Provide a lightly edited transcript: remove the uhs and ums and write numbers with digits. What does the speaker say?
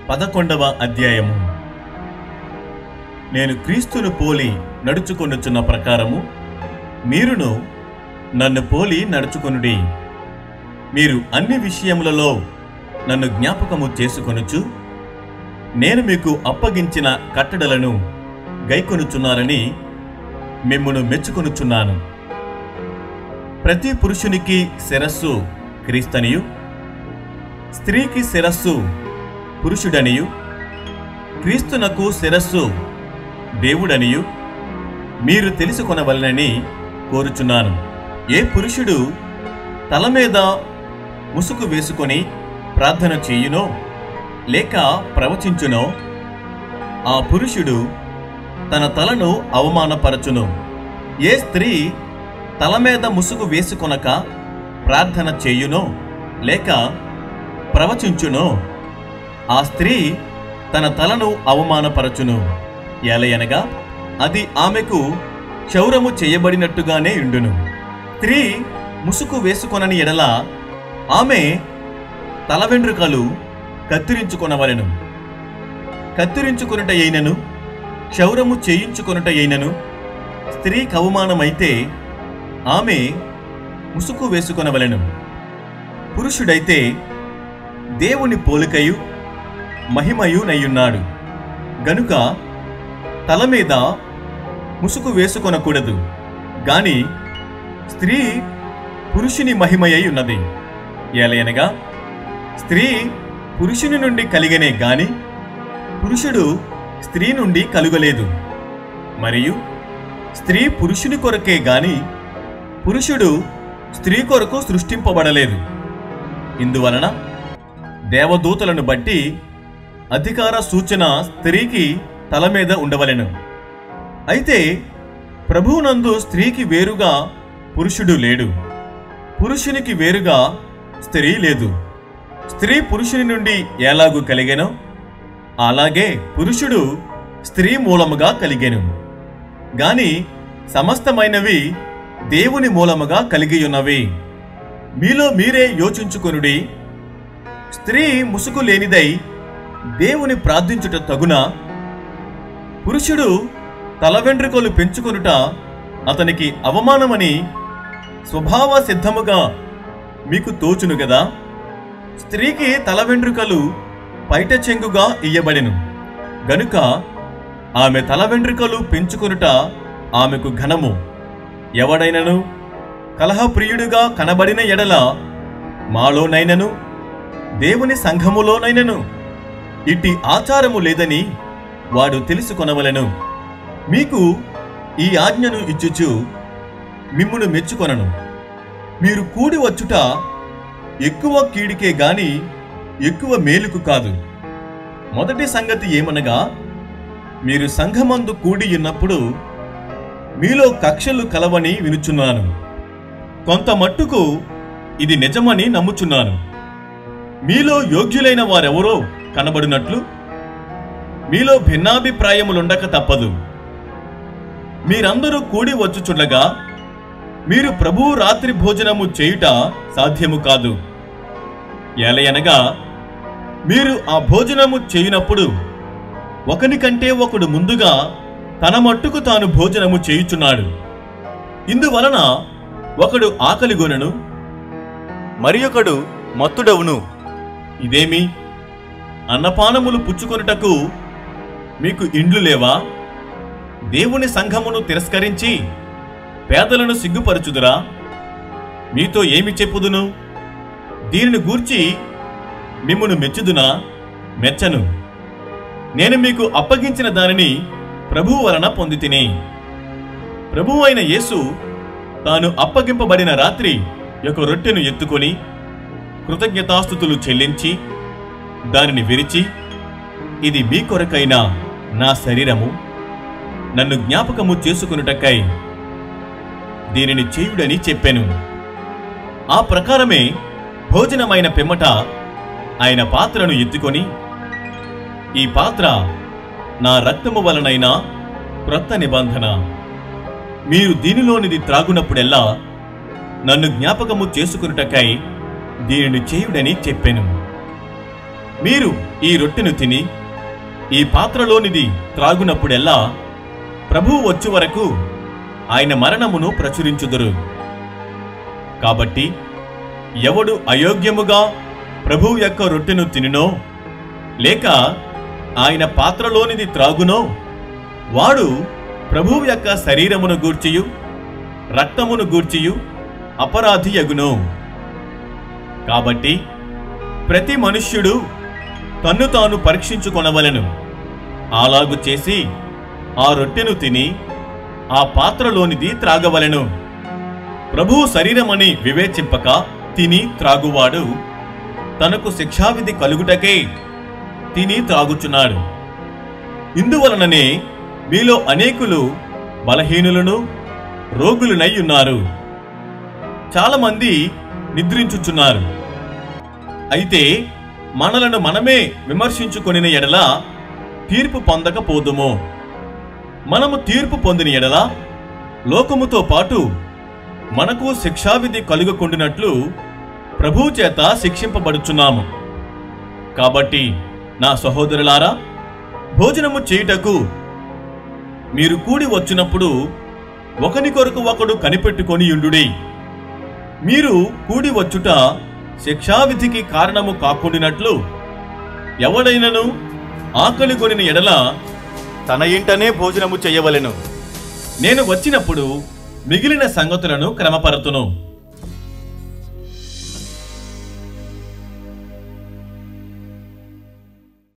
11వ అధ్యాయము. నేను క్రీస్తును పోలి నడుచుకొనుచున్న ప్రకారము మీరును నన్ను పోలి నడుచుకొనుడి. మీరు అన్ని విషయములలో నన్ను జ్ఞాపకము చేసుకొనుచు నేను మీకు అప్పగించిన కట్టడలను గైకొనుచున్నారని మిమ్మును మెచ్చుకొనుచున్నాను. ప్రతి పురుషునికి శిరస్సు క్రీస్తనియు, స్త్రీకి శిరస్సు పురుషుడనియు, క్రీస్తునకు శిరస్సు దేవుడనియు మీరు తెలుసుకొనవలెనని కోరుచున్నాను. ఏ పురుషుడు తల మీద ముసుగు వేసుకొని ప్రార్థన చేయునో లేక ప్రవచించునో ఆ పురుషుడు తన తలను అవమానపరచును. ఏ స్త్రీ తల మీద ముసుగు వేసుకొనక ప్రార్థన చేయునో లేక ప్రవచించునో ఆ స్త్రీ తన తలను అవమానపరచును. ఏలయనగా అది ఆమెకు క్షౌరము చేయబడినట్టుగానే ఉండును. స్త్రీ ముసుగు వేసుకొనని ఎడల ఆమె తల వెండ్రుకలు కత్తిరించుకొనవలెను. కత్తిరించుకొనుట అయినను క్షౌరము చేయించుకొనుట అయినను స్త్రీకి అవమానమైతే ఆమె ముసుగు వేసుకొనవలెను. పురుషుడైతే దేవుని పోలికయు మహిమయు నయ్యున్నాడు గనుక తల మీద ముసుగు వేసుకొనకూడదు. గాని స్త్రీ పురుషుని మహిమయై ఉన్నది. ఏలయనగా స్త్రీ పురుషుని నుండి కలిగనే గాని పురుషుడు స్త్రీ నుండి కలుగలేదు. మరియు స్త్రీ పురుషుని కొరకే గాని పురుషుడు స్త్రీ కొరకు సృష్టింపబడలేదు. ఇందువలన దేవదూతలను బట్టి అధికార సూచన స్త్రీకి తల మీద ఉండవలెను. అయితే ప్రభువునందు స్త్రీకి వేరుగా పురుషుడు లేడు, పురుషునికి వేరుగా స్త్రీ లేదు. స్త్రీ పురుషుని నుండి ఎలాగూ కలిగెనో అలాగే పురుషుడు స్త్రీ మూలముగా కలిగెను. గాని సమస్తమైనవి దేవుని మూలముగా కలిగియున్నవి. మీలో మీరే యోచించుకొనుడి. స్త్రీ ముసుగు లేనిదై దేవుని ప్రార్థించుట తగునా? పురుషుడు తల వెంట్రుకలు పెంచుకొనుట అతనికి అవమానమని స్వభావ సిద్ధముగా మీకు తోచును గదా. స్త్రీకి తల వెంట్రుకలు పైట చెంగుగా ఇయ్యబడెను గనుక ఆమె తల వెంట్రుకలు పెంచుకొనుట ఆమెకు ఘనము. ఎవడైనను కలహప్రియుడుగా కనబడిన ఎడల మాలోనైనను దేవుని సంఘములోనైనను ఇట్టి ఆచారము లేదని వాడు తెలుసుకొనవలెను. మీకు ఈ ఆజ్ఞను ఇచ్చుచు మిమ్మును మెచ్చుకొనను. మీరు కూడి వచ్చుట ఎక్కువ కీడికే గాని ఎక్కువ మేలుకు కాదు. మొదటి సంగతి ఏమనగా మీరు సంఘమందు కూడి ఉన్నప్పుడు మీలో కక్షలు కలవని వినుచున్నాను. కొంత మట్టుకు ఇది నిజమని నమ్ముచున్నాను. మీలో యోగ్యులైన వారెవరో కనబడినట్లు మీలో భిన్నాభిప్రాయములుండక తప్పదు. మీరందరూ కూడి వచ్చుచుండగా మీరు ప్రభువు రాత్రి భోజనము చేయుట సాధ్యము కాదు. ఏలయనగా మీరు ఆ భోజనము చేయునప్పుడు ఒకని కంటే ఒకడు ముందుగా తన మట్టుకు తాను భోజనము చేయుచున్నాడు. ఇందువలన ఒకడు ఆకలిగొనను, మరి ఒకడు మత్తుడవును. ఇదేమి? అన్నపానములు పుచ్చుకొనుటకు మీకు ఇండ్లు లేవా? దేవుని సంఘమును తిరస్కరించి పేదలను సిగ్గుపరచుదురా? మీతో ఏమి చెప్పుదును? దీనిని గూర్చి మిమ్మును మెచ్చుదునా? మెచ్చను. నేను మీకు అప్పగించిన దానిని ప్రభువు వలన పొందితిని. ప్రభువు అయిన యేసు తాను అప్పగింపబడిన రాత్రి ఒక రొట్టెను ఎత్తుకొని కృతజ్ఞతాస్తుతులు చెల్లించి దానిని విరిచి, ఇది మీ కొరకైన నా శరీరము, నన్ను జ్ఞాపకము చేసుకొనుటకై దీనిని చేయుడని చెప్పెను. ఆ ప్రకారమే భోజనమైన పిమ్మట ఆయన పాత్రను ఎత్తుకొని, ఈ పాత్ర నా రక్తము వలనైన క్రొత్త నిబంధన. మీరు దీనిలోనిది త్రాగునప్పుడెల్లా నన్ను జ్ఞాపకము చేసుకొనుటకై దీనిని చేయుడని చెప్పెను. మీరు ఈ రొట్టెను తిని ఈ పాత్రలోనిది త్రాగునప్పుడెల్లా ప్రభువు వచ్చు వరకు ఆయన మరణమును ప్రచురించుదురు. కాబట్టి ఎవడు అయోగ్యముగా ప్రభువు యొక్క రొట్టెను తినునో లేక ఆయన పాత్రలోనిది త్రాగునో వాడు ప్రభువు యొక్క శరీరమును గూర్చియు రక్తమును గూర్చియు అపరాధి యగును. కాబట్టి ప్రతి మనుష్యుడు తన్ను తాను పరీక్షించుకొనవలెను. అలాగు చేసి ఆ రొట్టెను తిని ఆ పాత్రలోనిది త్రాగవలెను. ప్రభువు శరీరమని వివేచింపక తిని త్రాగువాడు తనకు శిక్షావిధి కలుగుటకే తిని త్రాగుచున్నాడు. ఇందువలననే మీలో అనేకులు బలహీనులను రోగులునై ఉన్నారు. చాలామంది నిద్రించుచున్నారు. అయితే మనలను మనమే విమర్శించుకొనిన ఎడల తీర్పు పొందకపోదుము. మనము తీర్పు పొందిన ఎడల లోకముతో పాటు మనకు శిక్షావిధి కలుగకుండినట్లు ప్రభువు చేత శిక్షింపబడుచున్నాము. కాబట్టి నా సహోదరులారా, భోజనము చేయుటకు మీరు కూడి వచ్చినప్పుడు ఒకని కొరకు ఒకడు కనిపెట్టుకొని యుండుడి. మీరు కూడి వచ్చుట శిక్షావిధికి కారణము కాకుండినట్లు ఎవడైనను ఆకలి కొనిన ఎడల తన ఇంటనే భోజనము చేయవలెను. నేను వచ్చినప్పుడు మిగిలిన సంగతులను క్రమపరతును.